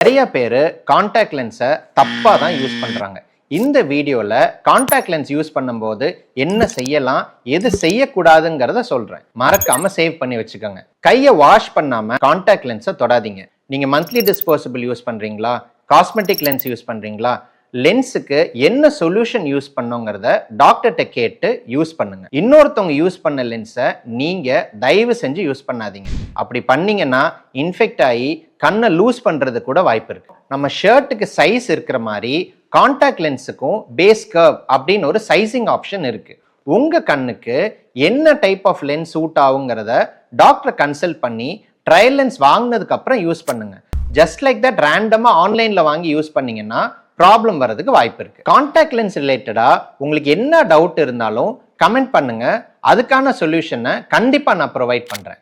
நிறைய பேர் கான்டாக்ட் லென்ஸை தப்பாக தான் யூஸ் பண்ணுறாங்க. இந்த வீடியோவில் கான்டாக்ட் லென்ஸ் யூஸ் பண்ணும்போது என்ன செய்யலாம், எது செய்யக்கூடாதுங்கிறத சொல்கிறேன். மறக்காமல் சேவ் பண்ணி வச்சுக்கோங்க. கையை வாஷ் பண்ணாமல் கான்டாக்ட் லென்ஸை தொடாதீங்க. நீங்கள் மந்த்லி டிஸ்போசபிள் யூஸ் பண்ணுறீங்களா, காஸ்மெட்டிக் லென்ஸ் யூஸ் பண்ணுறீங்களா, லென்ஸுக்கு என்ன சொல்யூஷன் யூஸ் பண்ணுங்கிறத டாக்டர்கிட்ட கேட்டு யூஸ் பண்ணுங்க. இன்னொருத்தவங்க யூஸ் பண்ண லென்ஸை நீங்க தயவு செஞ்சு யூஸ் பண்ணாதீங்க. அப்படி பண்ணீங்கன்னா இன்ஃபெக்ட் ஆகி கண்ணை லூஸ் பண்றது கூட வாய்ப்பு இருக்கு. நம்ம ஷர்ட்டுக்கு சைஸ் இருக்கிற மாதிரி கான்டாக்ட் லென்ஸுக்கும் பேஸ் கர்வ் அப்படின்னு ஒரு சைசிங் ஆப்ஷன் இருக்கு. உங்க கண்ணுக்கு என்ன டைப் ஆஃப் லென்ஸ் சூட் ஆகுங்கிறத டாக்டரை கன்சல்ட் பண்ணி ட்ரையல் லென்ஸ் வாங்கினதுக்கு அப்புறம் யூஸ் பண்ணுங்க. ஜஸ்ட் லைக் தட் ரேண்டமா ஆன்லைன்ல வாங்கி யூஸ் பண்ணீங்கன்னா ப்ராப்ளம் வரதுக்கு வாய்ப்பு இருக்கு. கான்டாக்ட் லென்ஸ் ரிலேட்டடா உங்களுக்கு என்ன டவுட் இருந்தாலும் கமெண்ட் பண்ணுங்க. அதுக்கான சொல்யூஷனை கண்டிப்பா நான் ப்ரொவைட் பண்றேன்.